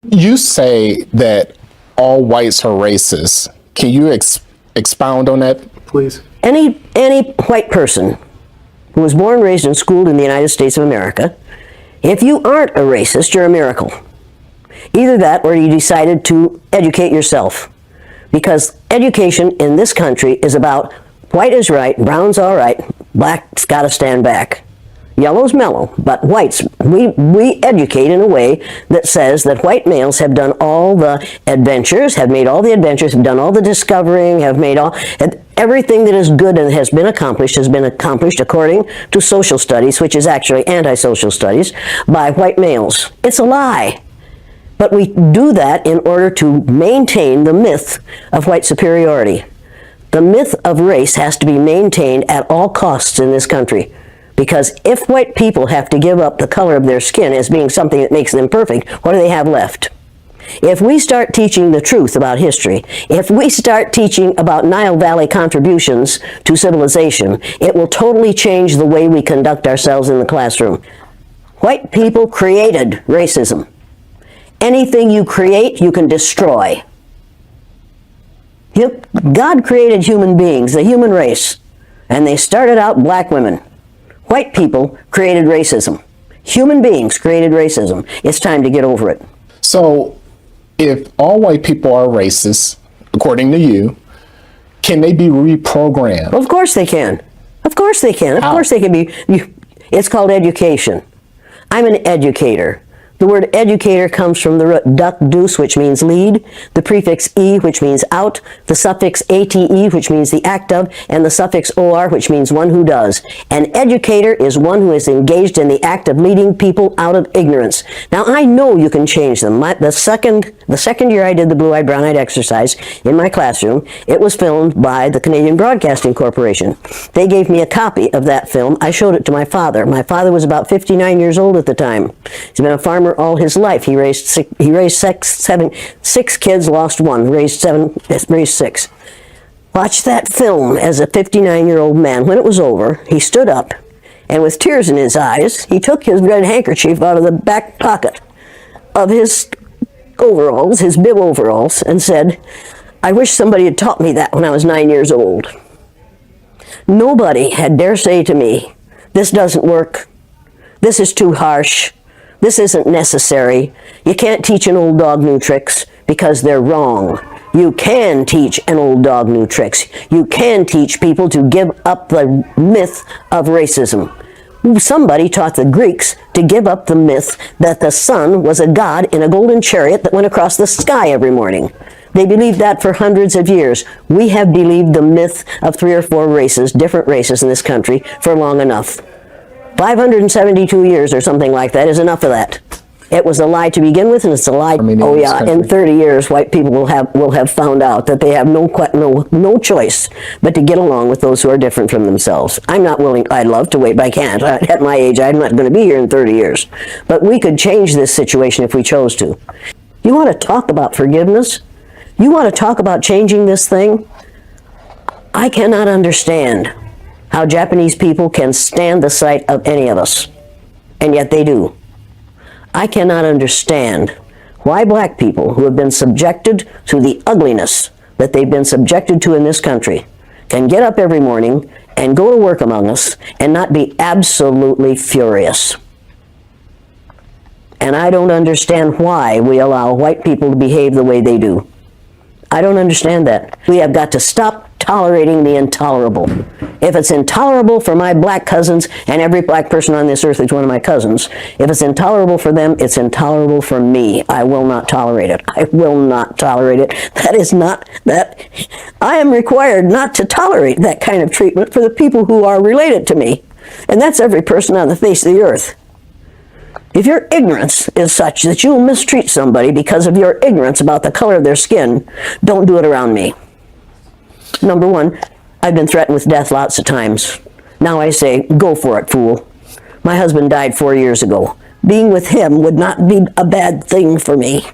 You say that all whites are racist. Can you expound on that, please? Any white person who was born, raised, and schooled in the United States of America, if you aren't a racist, you're a miracle. Either that or you decided to educate yourself. Because education in this country is about white is right, brown's all right, black's got to stand back. Yellow's mellow, but whites, we educate in a way that says that white males have done all the adventures, have made all the adventures, have done all the discovering, have made all, everything that is good and has been accomplished according to social studies, which is actually anti-social studies, by white males. It's a lie. But we do that in order to maintain the myth of white superiority. The myth of race has to be maintained at all costs in this country. Because if white people have to give up the color of their skin as being something that makes them perfect, what do they have left? If we start teaching the truth about history, if we start teaching about Nile Valley contributions to civilization, it will totally change the way we conduct ourselves in the classroom. White people created racism. Anything you create, you can destroy. God created human beings, the human race, and they started out black women. White people created racism. Human beings created racism. It's time to get over it. So, if all white people are racist, according to you, can they be reprogrammed? Of course they can. Of course they can. Of course they can be. It's called education. I'm an educator. The word educator comes from the root duc dus, which means lead, the prefix e, which means out, the suffix ate, which means the act of, and the suffix or, which means one who does. An educator is one who is engaged in the act of leading people out of ignorance. Now, I know you can change them. The second year I did the blue-eyed, brown-eyed exercise in my classroom, it was filmed by the Canadian Broadcasting Corporation. They gave me a copy of that film. I showed it to my father. My father was about 59 years old at the time. He's been a farmer all his life. He raised six kids, lost one, raised six. Watched that film as a 59-year-old man. When it was over, he stood up, and with tears in his eyes, he took his red handkerchief out of the back pocket of his overalls, his bib overalls, and said, "I wish somebody had taught me that when I was 9 years old." Nobody had dare say to me, "This doesn't work. This is too harsh. This isn't necessary. You can't teach an old dog new tricks," because they're wrong. You can teach an old dog new tricks. You can teach people to give up the myth of racism. Somebody taught the Greeks to give up the myth that the sun was a god in a golden chariot that went across the sky every morning. They believed that for hundreds of years. We have believed the myth of 3 or 4 races, different races in this country, for long enough. 572 years or something like that is enough of that. It was a lie to begin with, and it's a lie. Oh yeah, in 30 years, white people will have found out that they have no choice but to get along with those who are different from themselves. I'm not willing. I'd love to wait, but I can't. At my age, I'm not going to be here in 30 years. But we could change this situation if we chose to. You want to talk about forgiveness? You want to talk about changing this thing? I cannot understand how Japanese people can stand the sight of any of us, and yet they do. I cannot understand why black people who have been subjected to the ugliness that they've been subjected to in this country can get up every morning and go to work among us and not be absolutely furious. And I don't understand why we allow white people to behave the way they do. I don't understand that. We have got to stop tolerating the intolerable. If it's intolerable for my black cousins, and every black person on this earth is one of my cousins, if it's intolerable for them, it's intolerable for me. I will not tolerate it. I will not tolerate it. That is not that. I am required not to tolerate that kind of treatment for the people who are related to me. And that's every person on the face of the earth. If your ignorance is such that you will mistreat somebody because of your ignorance about the color of their skin, don't do it around me. Number one, I've been threatened with death lots of times. Now I say, go for it, fool. My husband died 4 years ago. Being with him would not be a bad thing for me.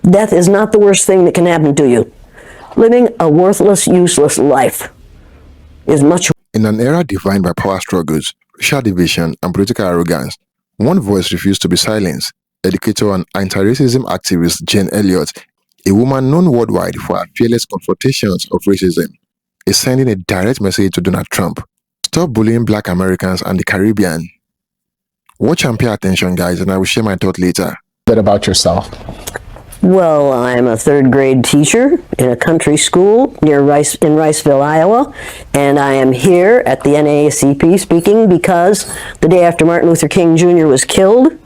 Death is not the worst thing that can happen to you. Living a worthless, useless life is much worse. In an era defined by power struggles, racial division, and political arrogance, one voice refused to be silenced. educator and anti-racism activist Jane Elliott, a woman known worldwide for her fearless confrontations of racism, is sending a direct message to Donald Trump. Stop bullying Black Americans and the Caribbean. Watch and pay attention, guys, and I will share my thought later. Bit about yourself. Well, I'm a third grade teacher in a country school in Riceville, Iowa, and I am here at the NAACP speaking because the day after Martin Luther King Jr. was killed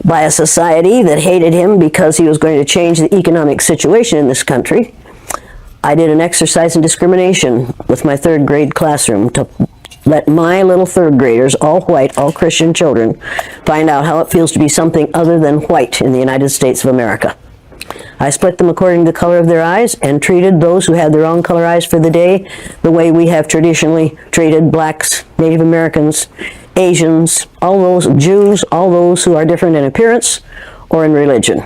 by a society that hated him because he was going to change the economic situation in this country, I did an exercise in discrimination with my third grade classroom to let my little third graders, all white, all Christian children, find out how it feels to be something other than white in the United States of America. I split them according to the color of their eyes and treated those who had their own color eyes for the day the way we have traditionally treated blacks, Native Americans, Asians, all those Jews, all those who are different in appearance or in religion.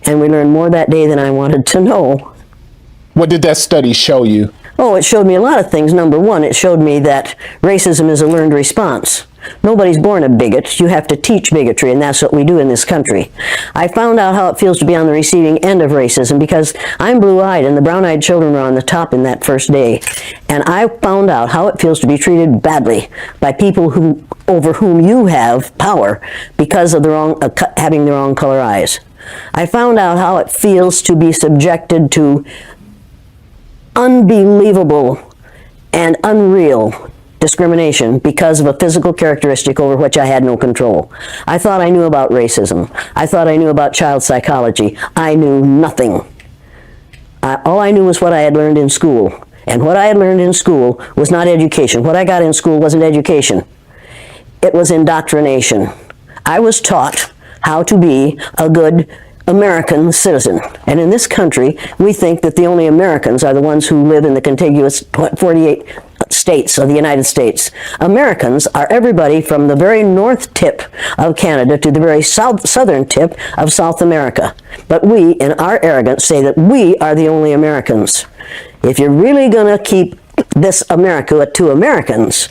And we learned more that day than I wanted to know. What did that study show you? Oh, it showed me a lot of things. Number one, it showed me that racism is a learned response. Nobody's born a bigot. You have to teach bigotry, and that's what we do in this country. I found out how it feels to be on the receiving end of racism because I'm blue-eyed, and the brown-eyed children were on the top in that first day. And I found out how it feels to be treated badly by people over whom you have power because of having the wrong color eyes. I found out how it feels to be subjected to unbelievable and unreal discrimination because of a physical characteristic over which I had no control. I thought I knew about racism. I thought I knew about child psychology. I knew nothing. All I knew was what I had learned in school. And what I had learned in school was not education. What I got in school wasn't education. It was indoctrination. I was taught how to be a good American citizen. And in this country, we think that the only Americans are the ones who live in the contiguous 48 states of the United States. Americans are everybody from the very north tip of Canada to the very southern tip of South America. But we, in our arrogance, say that we are the only Americans. If you're really going to keep this America to Americans,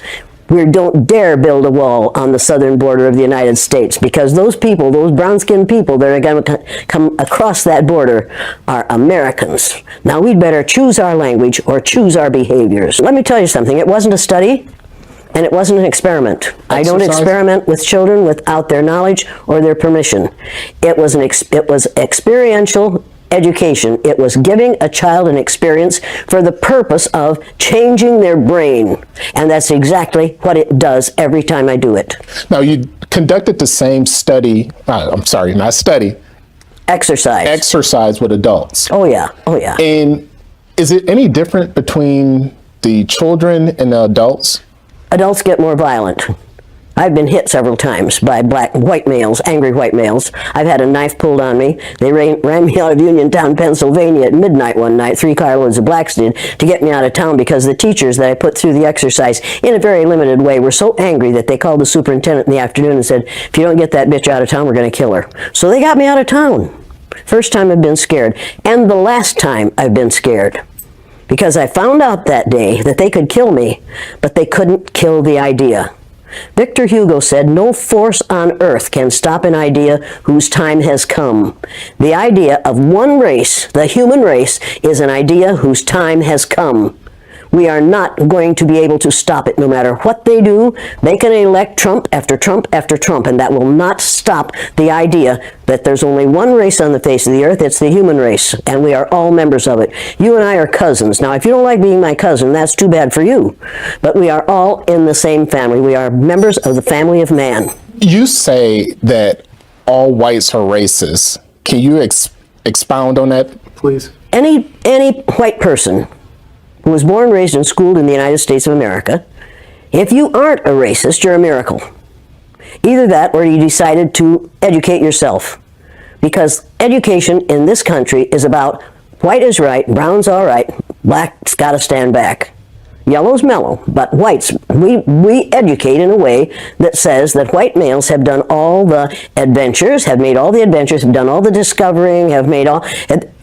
we don't dare build a wall on the southern border of the United States because those people, those brown-skinned people that are going to come across that border are Americans. Now we'd better choose our language or choose our behaviors. Let me tell you something. It wasn't a study and it wasn't an experiment. I don't experiment with children without their knowledge or their permission. It was experiential education. It was giving a child an experience for the purpose of changing their brain. And that's exactly what it does every time I do it. Now, you conducted the same study, exercise with adults. Oh, yeah. Oh, yeah. And is it any different between the children and the adults? Adults get more violent. I've been hit several times by white males, angry white males. I've had a knife pulled on me. They ran me out of Uniontown, Pennsylvania at midnight one night, 3 carloads of blacks did, to get me out of town because the teachers that I put through the exercise in a very limited way were so angry that they called the superintendent in the afternoon and said, if you don't get that bitch out of town, we're going to kill her. So they got me out of town. First time I've been scared. And the last time I've been scared. Because I found out that day that they could kill me, but they couldn't kill the idea. Victor Hugo said, no force on earth can stop an idea whose time has come. The idea of one race, the human race, is an idea whose time has come. We are not going to be able to stop it no matter what they do. They can elect Trump after Trump after Trump, and that will not stop the idea that there's only one race on the face of the earth. It's the human race, and we are all members of it. You and I are cousins. Now, if you don't like being my cousin, that's too bad for you. But we are all in the same family. We are members of the family of man. You say that all whites are racist. Can you expound on that, please? Any white person who was born, raised, and schooled in the United States of America, if you aren't a racist, you're a miracle. Either that or you decided to educate yourself. Because education in this country is about white is right, brown's all right, black's got to stand back. Yellow's mellow, but whites, we educate in a way that says that white males have done all the adventures, have made all the adventures, have done all the discovering, have made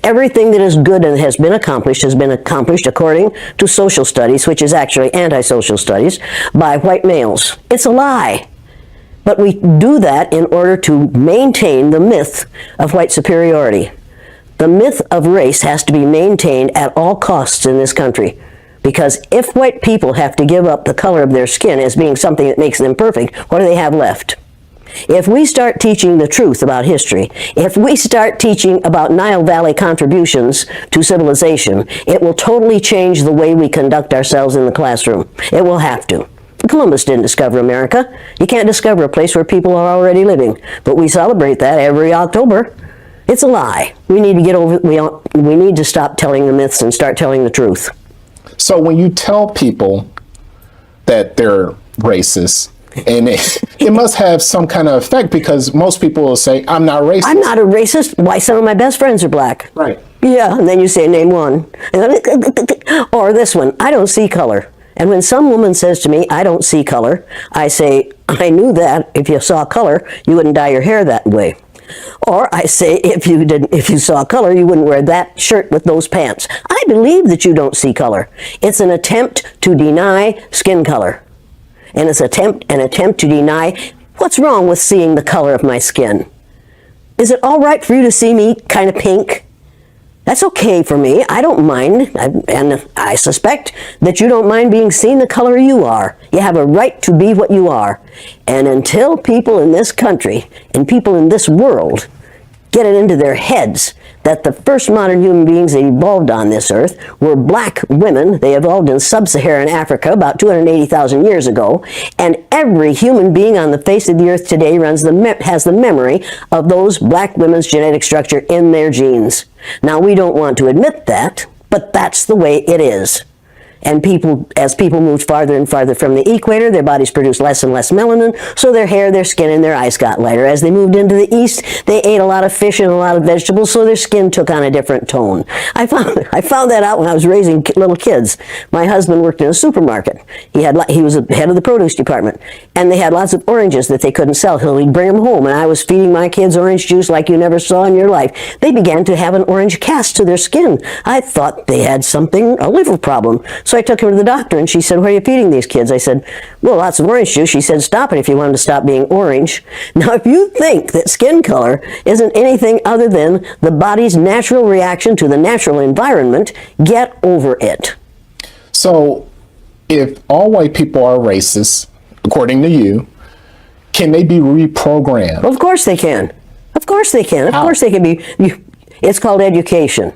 everything that is good and has been accomplished according to social studies, which is actually anti-social studies, by white males. It's a lie. But we do that in order to maintain the myth of white superiority. The myth of race has to be maintained at all costs in this country. Because if white people have to give up the color of their skin as being something that makes them perfect, what do they have left? If we start teaching the truth about history, if we start teaching about Nile Valley contributions to civilization, it will totally change the way we conduct ourselves in the classroom. It will have to. Columbus didn't discover America. You can't discover a place where people are already living. But we celebrate that every October. It's a lie. We need to get over. We need to stop telling the myths and start telling the truth. So when you tell people that they're racist, and it must have some kind of effect, because most people will say, I'm not racist. I'm not a racist. Why, some of my best friends are black. Right. Yeah, and then you say, name one. Or this one, I don't see color. And when some woman says to me, I don't see color, I say, I knew that. If you saw color, you wouldn't dye your hair that way. Or I say, if you saw color, you wouldn't wear that shirt with those pants. I believe that you don't see color. It's an attempt to deny skin color. And it's an attempt to deny what's wrong with seeing the color of my skin. Is it all right for you to see me kind of pink? That's okay for me. I don't mind. And I suspect that you don't mind being seen the color you are. You have a right to be what you are. And until people in this country and people in this world get it into their heads that the first modern human beings that evolved on this earth were black women. They evolved in sub-Saharan Africa about 280,000 years ago, and every human being on the face of the earth today has the memory of those black women's genetic structure in their genes. Now, we don't want to admit that, but that's the way it is. And as people moved farther and farther from the equator, their bodies produced less and less melanin, so their hair, their skin, and their eyes got lighter. As they moved into the east, they ate a lot of fish and a lot of vegetables, so their skin took on a different tone. I found that out when I was raising little kids. My husband worked in a supermarket. He was the head of the produce department, and they had lots of oranges that they couldn't sell, so he'd bring them home, and I was feeding my kids orange juice like you never saw in your life. They began to have an orange cast to their skin. I thought they had a liver problem. So I took him to the doctor, and she said, what are you feeding these kids? I said, well, lots of orange juice. She said, stop it if you want them to stop being orange. Now, if you think that skin color isn't anything other than the body's natural reaction to the natural environment, get over it. So if all white people are racist, according to you, can they be reprogrammed? Well, of course they can. Of course they can. Of course they can be. It's called education.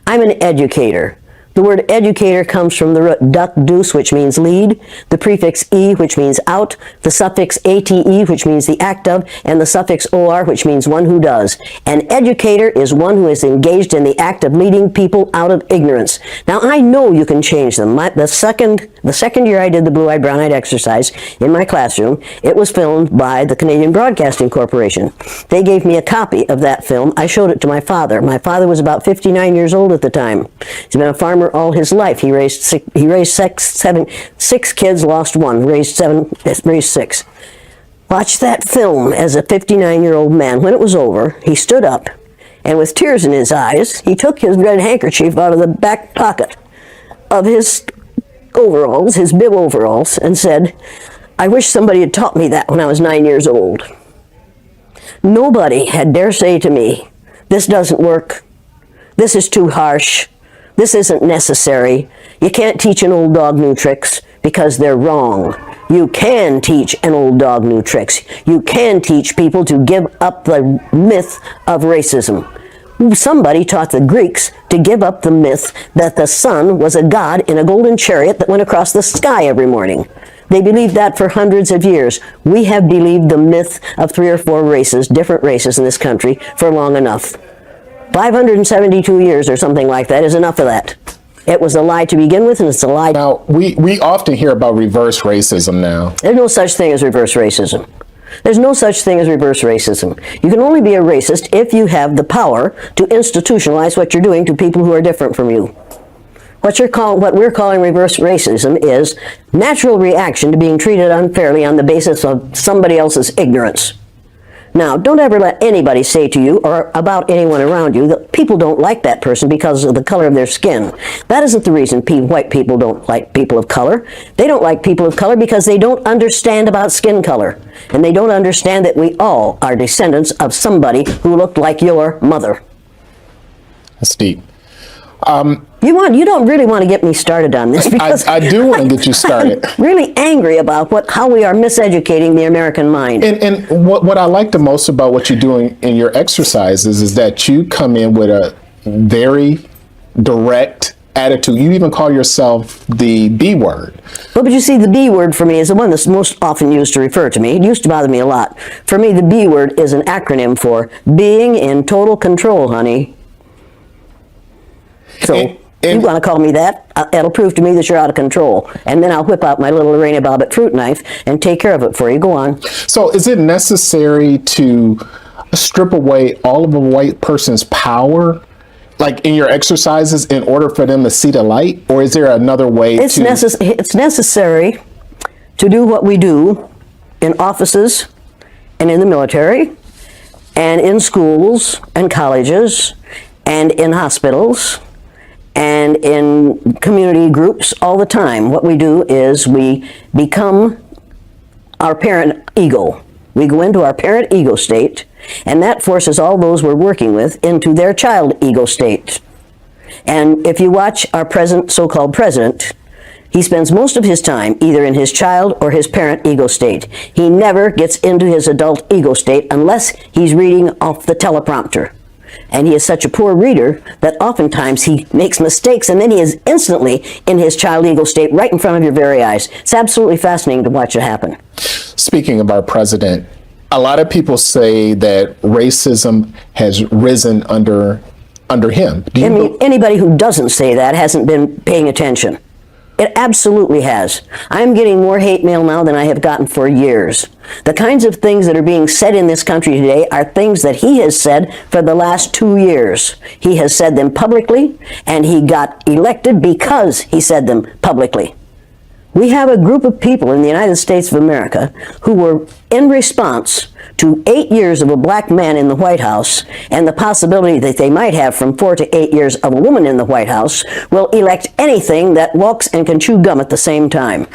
I'm an educator. The word educator comes from the root duc dus, which means lead, the prefix e, which means out, the suffix ate, which means the act of, and the suffix or, which means one who does. An educator is one who is engaged in the act of leading people out of ignorance. Now, I know you can change them. The second year I did the blue-eyed, brown-eyed exercise in my classroom, it was filmed by the Canadian Broadcasting Corporation. They gave me a copy of that film. I showed it to my father. My father was about 59 years old at the time. He's been a farmer all his life. He raised six kids, lost one, raised six. Watch that film as a 59-year-old man. When it was over, he stood up, and with tears in his eyes, he took his red handkerchief out of the back pocket of his overalls, his bib overalls, and said, I wish somebody had taught me that when I was 9 years old. Nobody had dare say to me, this doesn't work, this is too harsh, this isn't necessary. You can't teach an old dog new tricks because they're wrong. You can teach an old dog new tricks. You can teach people to give up the myth of racism. Somebody taught the Greeks to give up the myth that the sun was a god in a golden chariot that went across the sky every morning. They believed that for hundreds of years. We have believed the myth of 3 or 4 races, different races in this country, for long enough. 572 years or something like that is enough of that. It was a lie to begin with, and it's a lie. Now, we often hear about reverse racism now. There's no such thing as reverse racism. There's no such thing as reverse racism. You can only be a racist if you have the power to institutionalize what you're doing to people who are different from you. What we're calling reverse racism is natural reaction to being treated unfairly on the basis of somebody else's ignorance. Now, don't ever let anybody say to you or about anyone around you that people don't like that person because of the color of their skin. That isn't the reason white people don't like people of color. They don't like people of color because they don't understand about skin color. And they don't understand that we all are descendants of somebody who looked like your mother. That's deep. You don't really want to get me started on this because I do want to get you started. I'm really angry about how we are miseducating the American mind. And what I like the most about what you're doing in your exercises is that you come in with a very direct attitude. You even call yourself the B word. Well, but you see, the B word for me is the one that's most often used to refer to me. It used to bother me a lot. For me, the B word is an acronym for being in total control, honey. So, you want to call me that? It'll prove to me that you're out of control. And then I'll whip out my little Lorena Bobbitt fruit knife and take care of it for you. Go on. So is it necessary to strip away all of a white person's power, like in your exercises, in order for them to see the light? Or is there another way It's necessary to do what we do in offices and in the military and in schools and colleges and in hospitals and in community groups all the time. What we do is we become our parent ego. We go into our parent ego state, and that forces all those we're working with into their child ego state. And if you watch our present so-called president, he spends most of his time either in his child or his parent ego state. He never gets into his adult ego state unless he's reading off the teleprompter. And he is such a poor reader that oftentimes he makes mistakes, and then he is instantly in his child ego state right in front of your very eyes. It's absolutely fascinating to watch it happen. Speaking of our president, a lot of people say that racism has risen under him. Anybody who doesn't say that hasn't been paying attention. It absolutely has. I'm getting more hate mail now than I have gotten for years. The kinds of things that are being said in this country today are things that he has said for the last 2 years. He has said them publicly, and he got elected because he said them publicly. We have a group of people in the United States of America who were in response to 8 years of a black man in the White House and the possibility that they might have from 4 to 8 years of a woman in the White House will elect anything that walks and can chew gum at the same time.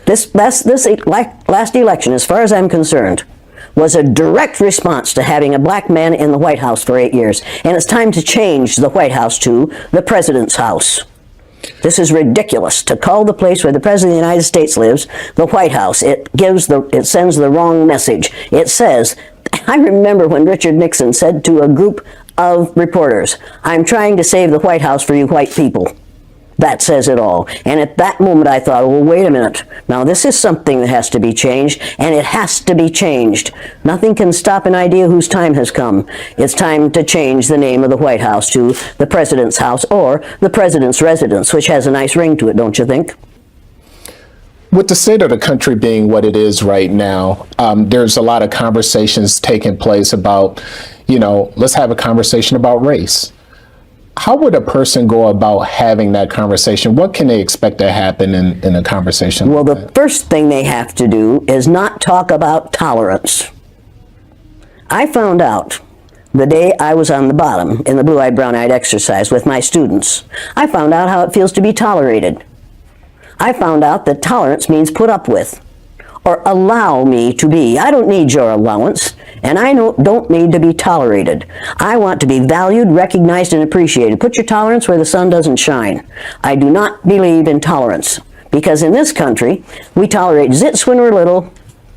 This last election, as far as I'm concerned, was a direct response to having a black man in the White House for 8 years. And it's time to change the White House to the President's house. This is ridiculous to call the place where the President of the United States lives the White House. It sends the wrong message. It says, I remember when Richard Nixon said to a group of reporters, "I'm trying to save the White House for you white people." That says it all. And at that moment I thought, well, wait a minute. Now this is something that has to be changed, and it has to be changed. Nothing can stop an idea whose time has come. It's time to change the name of the White House to the President's house or the President's residence, which has a nice ring to it, don't you think? With the state of the country being what it is right now, there's a lot of conversations taking place about, let's have a conversation about race. How would a person go about having that conversation? What can they expect to happen in a conversation? Well, the first thing they have to do is not talk about tolerance. I found out the day I was on the bottom in the blue-eyed, brown-eyed exercise with my students. I found out how it feels to be tolerated. I found out that tolerance means put up with, or allow me to be. I don't need your allowance, and I don't need to be tolerated. I want to be valued, recognized, and appreciated. Put your tolerance where the sun doesn't shine. I do not believe in tolerance, because in this country, we tolerate zits when we're little,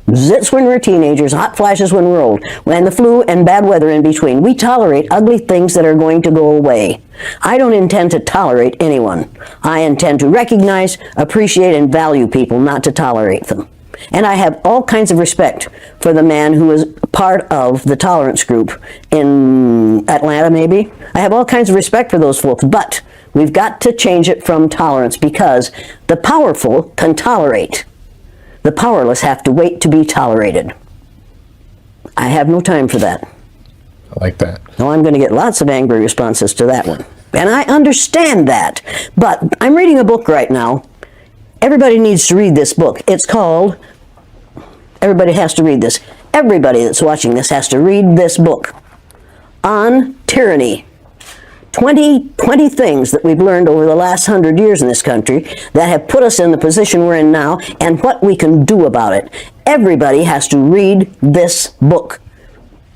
zits when we're teenagers, hot flashes when we're old, and the flu and bad weather in between. We tolerate ugly things that are going to go away. I don't intend to tolerate anyone. I intend to recognize, appreciate, and value people, not to tolerate them. And I have all kinds of respect for the man who is part of the tolerance group in Atlanta, maybe. I have all kinds of respect for those folks, but we've got to change it from tolerance, because the powerful can tolerate. The powerless have to wait to be tolerated. I have no time for that. I like that. Now I'm going to get lots of angry responses to that one. And I understand that. But I'm reading a book right now. Everybody needs to read this book. It's called, everybody has to read this, everybody that's watching this has to read this book on tyranny. 20 things that we've learned over the last 100 years in this country that have put us in the position we're in now and what we can do about it. Everybody has to read this book.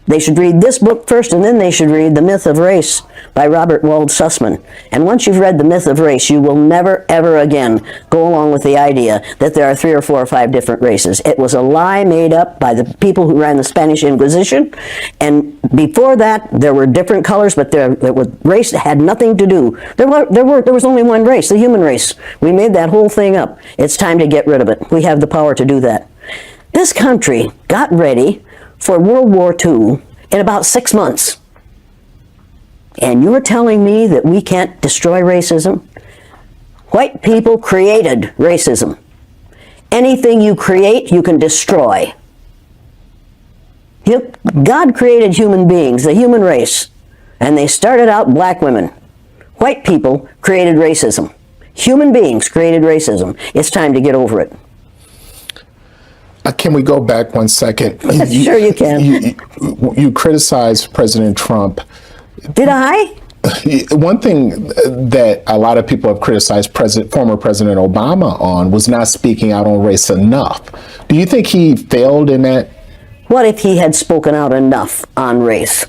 They should read this book first, and then they should read The Myth of Race by Robert Wald Sussman. And once you've read The Myth of Race, you will never, ever again go along with the idea that there are 3 or 4 or 5 different races. It was a lie made up by the people who ran the Spanish Inquisition. And before that, there were different colors, but race had nothing to do. There was only one race, the human race. We made that whole thing up. It's time to get rid of it. We have the power to do that. This country got ready for World War II in about 6 months. And you're telling me that we can't destroy racism? White people created racism. Anything you create, you can destroy. God created human beings, the human race, and they started out black women. White people created racism. Human beings created racism. It's time to get over it. Can we go back 1 second? Sure you can. You criticized President Trump. Did I? One thing that a lot of people have criticized former President Obama on was not speaking out on race enough. Do you think he failed in that? What if he had spoken out enough on race?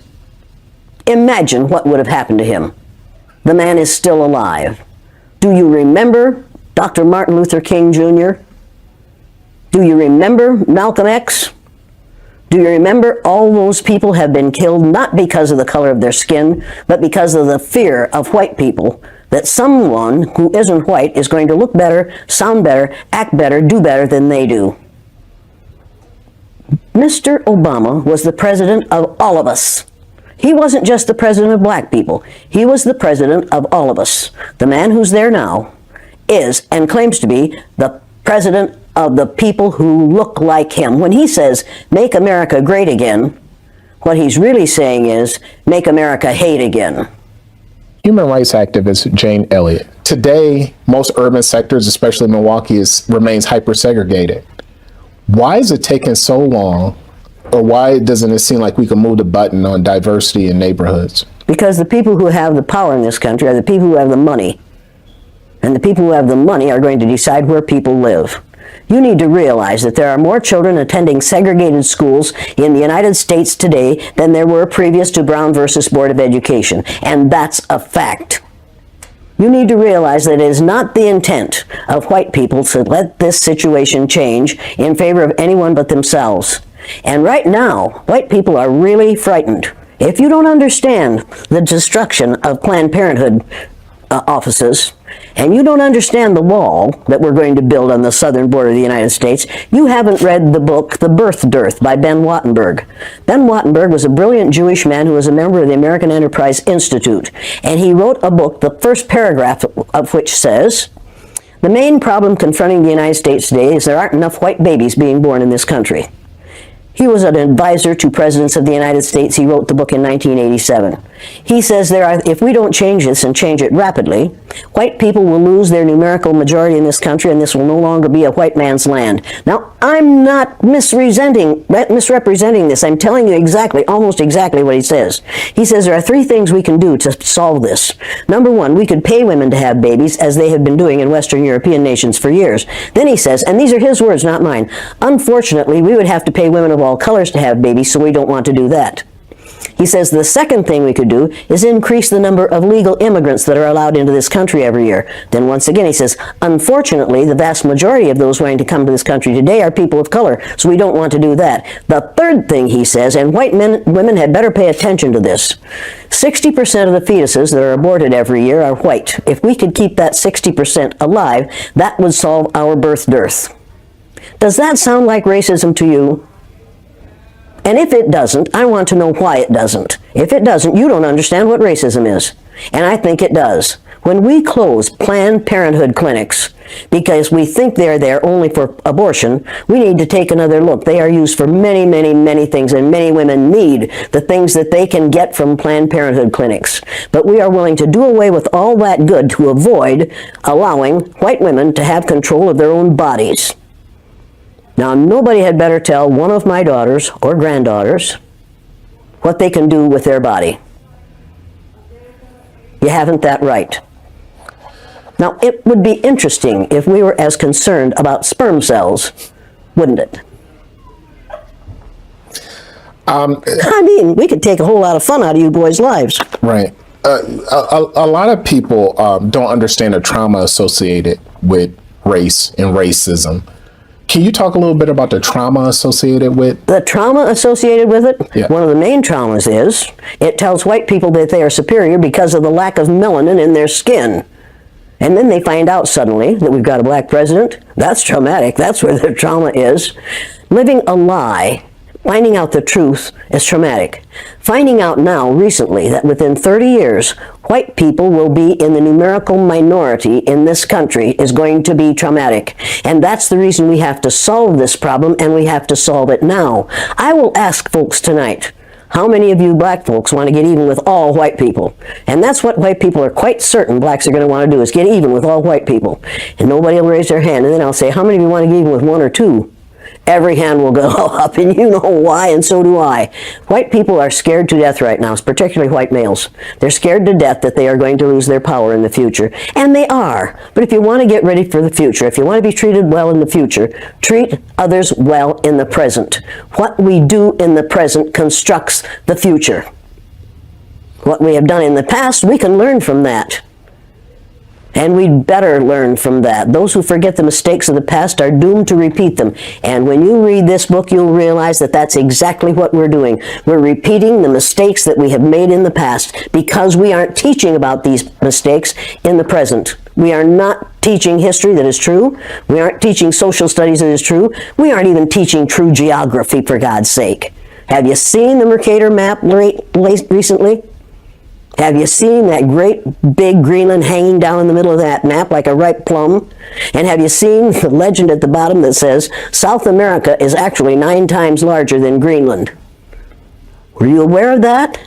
Imagine what would have happened to him. The man is still alive. Do you remember Dr. Martin Luther King Jr.? Do you remember Malcolm X? Do you remember all those people have been killed not because of the color of their skin, but because of the fear of white people, that someone who isn't white is going to look better, sound better, act better, do better than they do. Mr. Obama was the president of all of us. He wasn't just the president of black people. He was the president of all of us. The man who's there now is and claims to be the president of the people who look like him. When he says, make America great again, what he's really saying is, make America hate again. Human rights activist Jane Elliott. Today, most urban sectors, especially Milwaukee, remains hyper-segregated. Why is it taking so long, or why doesn't it seem like we can move the button on diversity in neighborhoods? Because the people who have the power in this country are the people who have the money. And the people who have the money are going to decide where people live. You need to realize that there are more children attending segregated schools in the United States today than there were previous to Brown versus Board of Education. And that's a fact. You need to realize that it is not the intent of white people to let this situation change in favor of anyone but themselves. And right now, white people are really frightened. If you don't understand the destruction of Planned Parenthood offices, and you don't understand the wall that we're going to build on the southern border of the United States, you haven't read the book, The Birth Dearth by Ben Wattenberg. Ben Wattenberg was a brilliant Jewish man who was a member of the American Enterprise Institute, and he wrote a book, the first paragraph of which says, the main problem confronting the United States today is there aren't enough white babies being born in this country. He was an advisor to presidents of the United States. He wrote the book in 1987. He says if we don't change this and change it rapidly, white people will lose their numerical majority in this country, and this will no longer be a white man's land. Now, I'm not misrepresenting this. I'm telling you exactly, almost exactly what he says. He says there are 3 things we can do to solve this. Number 1, we could pay women to have babies, as they have been doing in Western European nations for years. Then he says, and these are his words, not mine, unfortunately, we would have to pay women of all colors to have babies, so we don't want to do that. He says the second thing we could do is increase the number of legal immigrants that are allowed into this country every year. Then once again he says, unfortunately, the vast majority of those wanting to come to this country today are people of color, so we don't want to do that. The third thing he says, and women had better pay attention to this, 60% of the fetuses that are aborted every year are white. If we could keep that 60% alive, that would solve our birth dearth. Does that sound like racism to you? And if it doesn't, I want to know why it doesn't. If it doesn't, you don't understand what racism is. And I think it does. When we close Planned Parenthood clinics because we think they're there only for abortion, we need to take another look. They are used for many, many, many things, and many women need the things that they can get from Planned Parenthood clinics. But we are willing to do away with all that good to avoid allowing white women to have control of their own bodies. Now, nobody had better tell one of my daughters or granddaughters what they can do with their body. You haven't that right. Now, it would be interesting if we were as concerned about sperm cells, wouldn't it? I mean, we could take a whole lot of fun out of you boys' lives. Right. A lot of people don't understand the trauma associated with race and racism. Can you talk a little bit about the trauma associated with? The trauma associated with it? Yeah. One of the main traumas is it tells white people that they are superior because of the lack of melanin in their skin. And then they find out suddenly that we've got a black president. That's traumatic. That's where their trauma is. Living a lie, finding out the truth is traumatic. Finding out now, recently, that within 30 years, white people will be in the numerical minority in this country is going to be traumatic. And that's the reason we have to solve this problem, and we have to solve it now. I will ask folks tonight, how many of you black folks want to get even with all white people? And that's what white people are quite certain blacks are going to want to do, is get even with all white people. And nobody will raise their hand, and then I'll say, how many of you want to get even with one or two? Every hand will go up, and you know why, and so do I. White people are scared to death right now, particularly white males. They're scared to death that they are going to lose their power in the future, and they are. But if you want to get ready for the future, if you want to be treated well in the future, treat others well in the present. What we do in the present constructs the future. What we have done in the past, we can learn from that. And we'd better learn from that. Those who forget the mistakes of the past are doomed to repeat them. And when you read this book, you'll realize that that's exactly what we're doing. We're repeating the mistakes that we have made in the past because we aren't teaching about these mistakes in the present. We are not teaching history that is true. We aren't teaching social studies that is true. We aren't even teaching true geography, for God's sake. Have you seen the Mercator map recently? Have you seen that great big Greenland hanging down in the middle of that map like a ripe plum? And have you seen the legend at the bottom that says, South America is actually 9 times larger than Greenland? Were you aware of that?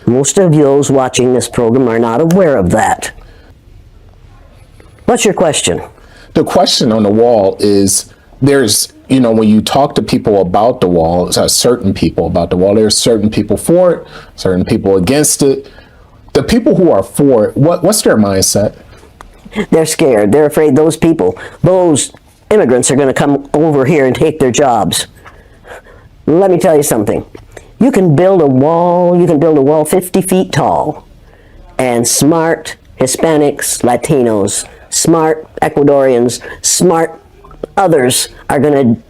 Most of those watching this program are not aware of that. What's your question? The question on the wall is, there's, you know, when you talk to people about the wall, certain people about the wall, there's certain people for it, certain people against it. The people who are for it, what's their mindset? They're scared. They're afraid those people, those immigrants are going to come over here and take their jobs. Let me tell you something. You can build a wall 50 feet tall, and smart Hispanics, Latinos, smart Ecuadorians, smart others are going to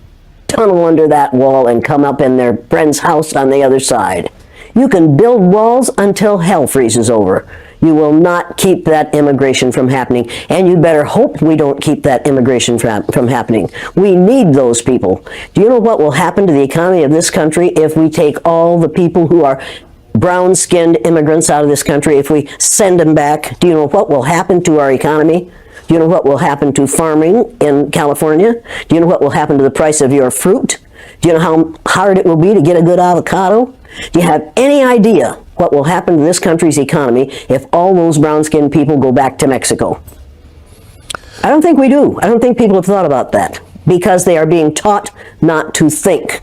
tunnel under that wall and come up in their friend's house on the other side. You can build walls until hell freezes over. You will not keep that immigration from happening, and you better hope we don't keep that immigration from happening. We need those people. Do you know what will happen to the economy of this country if we take all the people who are brown-skinned immigrants out of this country, if we send them back? Do you know what will happen to our economy? Do you know what will happen to farming in California? Do you know what will happen to the price of your fruit? Do you know how hard it will be to get a good avocado? Do you have any idea what will happen to this country's economy if all those brown-skinned people go back to Mexico? I don't think we do. I don't think people have thought about that because they are being taught not to think.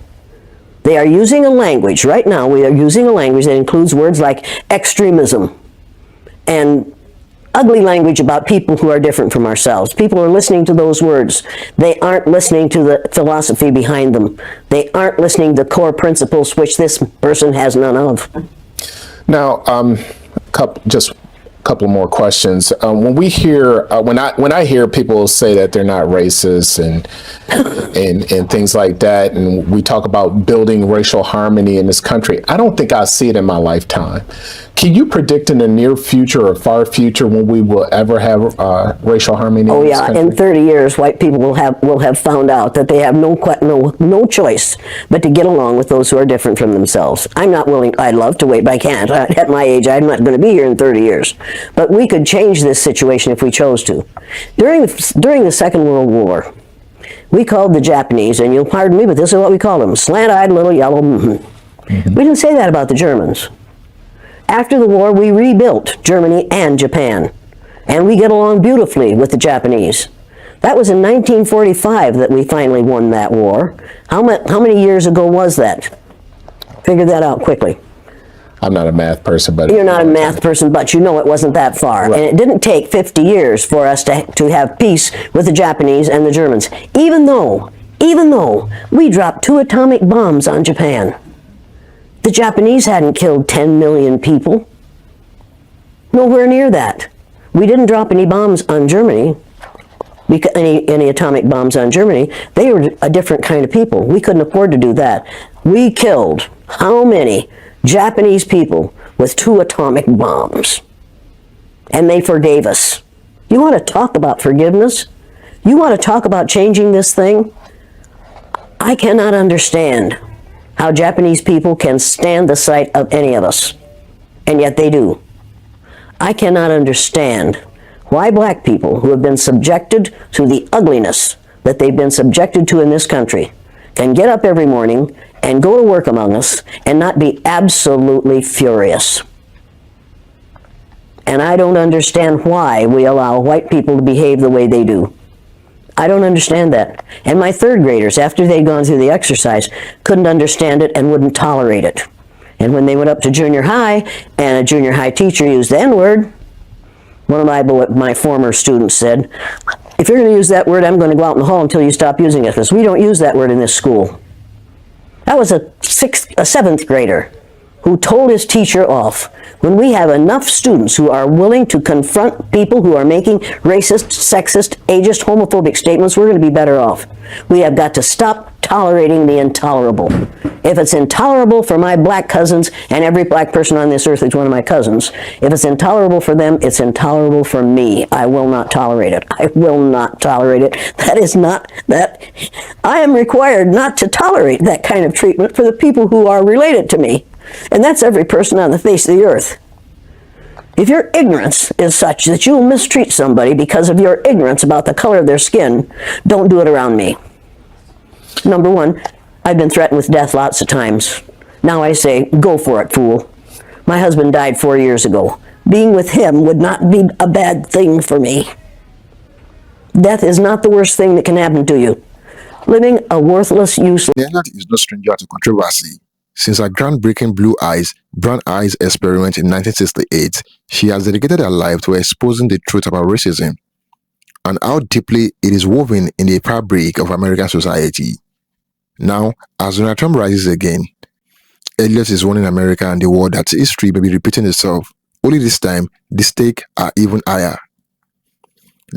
They are using a language. Right now, we are using a language that includes words like extremism and ugly language about people who are different from ourselves. People are listening to those words. They aren't listening to the philosophy behind them. They aren't listening to core principles which this person has none of. Now, just a couple more questions. When we hear, when I hear people say that they're not racist and things like that, and we talk about building racial harmony in this country, I don't think I see it in my lifetime. Can you predict in the near future or far future when we will ever have racial harmony? Oh in this yeah, country? in 30 years, white people will have found out that they have no choice but to get along with those who are different from themselves. I'm not willing. I'd love to wait, but I can't. At my age, I'm not going to be here in 30 years. But we could change this situation if we chose to. During the Second World War, we called the Japanese, and you'll pardon me, but this is what we called them: slant-eyed little yellow. We didn't say that about the Germans. After the war, we rebuilt Germany and Japan, and we get along beautifully with the Japanese. That was in 1945 that we finally won that war. How many years ago was that? Figure that out quickly. I'm not a math person, but... You're not a math person, but you know it wasn't that far. Right. And it didn't take 50 years for us to have peace with the Japanese and the Germans, even though we dropped 2 atomic bombs on Japan. The Japanese hadn't killed 10 million people. Nowhere near that. We didn't drop any bombs on Germany, any atomic bombs on Germany. They were a different kind of people. We couldn't afford to do that. We killed how many Japanese people with 2 atomic bombs? And they forgave us. You want to talk about forgiveness? You want to talk about changing this thing? I cannot understand how Japanese people can stand the sight of any of us, and yet they do. I cannot understand why black people who have been subjected to the ugliness that they've been subjected to in this country can get up every morning and go to work among us and not be absolutely furious. And I don't understand why we allow white people to behave the way they do. I don't understand that. And my 3rd graders, after they'd gone through the exercise, couldn't understand it and wouldn't tolerate it. And when they went up to junior high, and a junior high teacher used the N-word, one of my former students said, "If you're going to use that word, I'm going to go out in the hall until you stop using it, because we don't use that word in this school." That was a 7th grader who told his teacher off. When we have enough students who are willing to confront people who are making racist, sexist, ageist, homophobic statements, we're going to be better off. We have got to stop tolerating the intolerable. If it's intolerable for my black cousins, and every black person on this earth is one of my cousins, if it's intolerable for them, it's intolerable for me. I will not tolerate it. I will not tolerate it. That is not that. I am required not to tolerate that kind of treatment for the people who are related to me. And that's every person on the face of the earth. If your ignorance is such that you will mistreat somebody because of your ignorance about the color of their skin, don't do it around me. Number 1, I've been threatened with death lots of times. Now I say, go for it, fool. My husband died 4 years ago. Being with him would not be a bad thing for me. Death is not the worst thing that can happen to you. Living a worthless, useless... Elliot is no stranger to controversy. Since her groundbreaking Blue Eyes, Brown Eyes experiment in 1968, she has dedicated her life to exposing the truth about racism and how deeply it is woven in the fabric of American society. Now, as Donald Trump rises again, Elliot is warning America and the world that history may be repeating itself. Only this time, the stakes are even higher.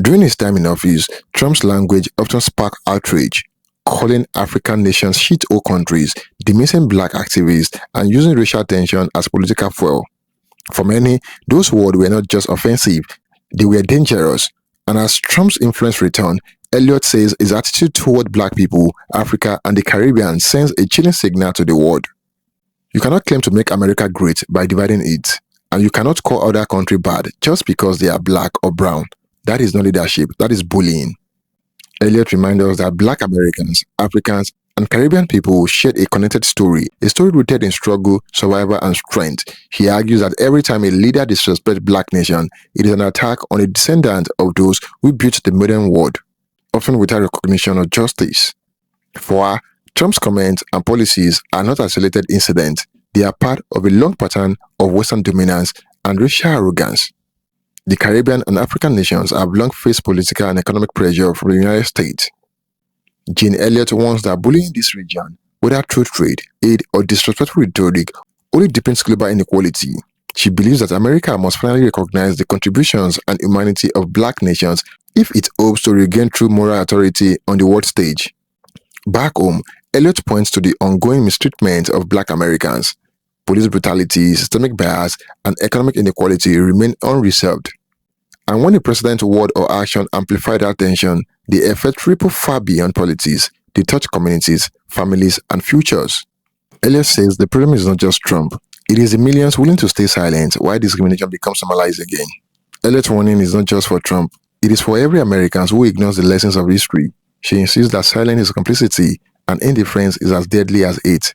During his time in office, Trump's language often sparked outrage, calling African nations shithole countries, dismissing black activists, and using racial tension as political fuel. For many, those words were not just offensive, they were dangerous. And as Trump's influence returned, Elliot says his attitude toward black people, Africa, and the Caribbean sends a chilling signal to the world. You cannot claim to make America great by dividing it, and you cannot call other countries bad just because they are black or brown. That is not leadership, that is bullying. Elliot reminds us that black Americans, Africans, and Caribbean people share a connected story, a story rooted in struggle, survival, and strength. He argues that every time a leader disrespects black nation, it is an attack on a descendant of those who built the modern world, often without recognition or justice. For her, Trump's comments and policies are not isolated incidents. They are part of a long pattern of Western dominance and racial arrogance. The Caribbean and African nations have long faced political and economic pressure from the United States. Jane Elliott warns that bullying in this region, whether through trade, aid, or disrespectful rhetoric, only deepens global inequality. She believes that America must finally recognize the contributions and humanity of black nations if it hopes to regain true moral authority on the world stage. Back home, Elliott points to the ongoing mistreatment of black Americans. Police brutality, systemic bias, and economic inequality remain unresolved. And when the president's word or action amplify that tension, the effect ripple far beyond politics. They touch communities, families, and futures. Elliot says the problem is not just Trump. It is the millions willing to stay silent while discrimination becomes normalized again. Elliot's warning is not just for Trump. It is for every American who ignores the lessons of history. She insists that silence is complicity and indifference is as deadly as hate.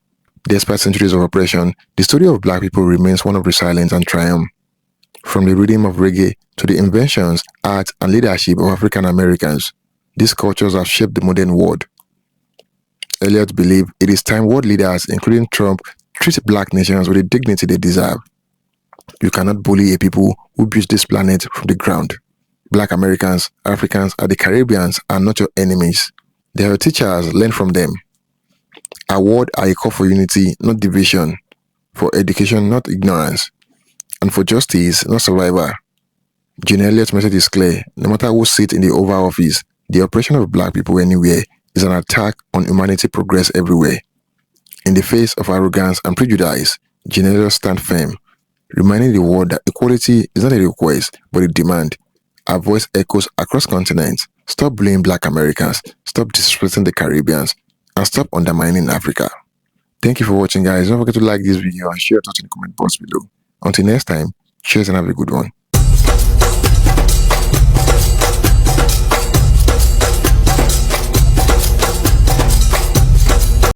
Despite centuries of oppression, the story of black people remains one of resilience and triumph. From the rhythm of reggae to the inventions, art, and leadership of African Americans, These cultures have shaped the modern world. Elliot believed it is time world leaders, including Trump, treat black nations with the dignity they deserve. You cannot bully a people who built this planet from the ground. Black Americans, Africans, and the Caribbeans are not your enemies. They are your teachers, learn from them. Award are a call for unity, not division. For education, not ignorance. And for justice, not survival. Jane Elliott's message is clear. No matter who sits in the Oval Office, the oppression of black people anywhere is an attack on humanity progress everywhere. In the face of arrogance and prejudice, Jane Elliott stands firm, reminding the world that equality is not a request, but a demand. Our voice echoes across continents. Stop bullying black Americans, stop disrespecting the Caribbeans, and stop undermining Africa. Thank you for watching, guys. Don't forget to like this video and share your thoughts in the comment box below. Until next time, cheers and have a good one.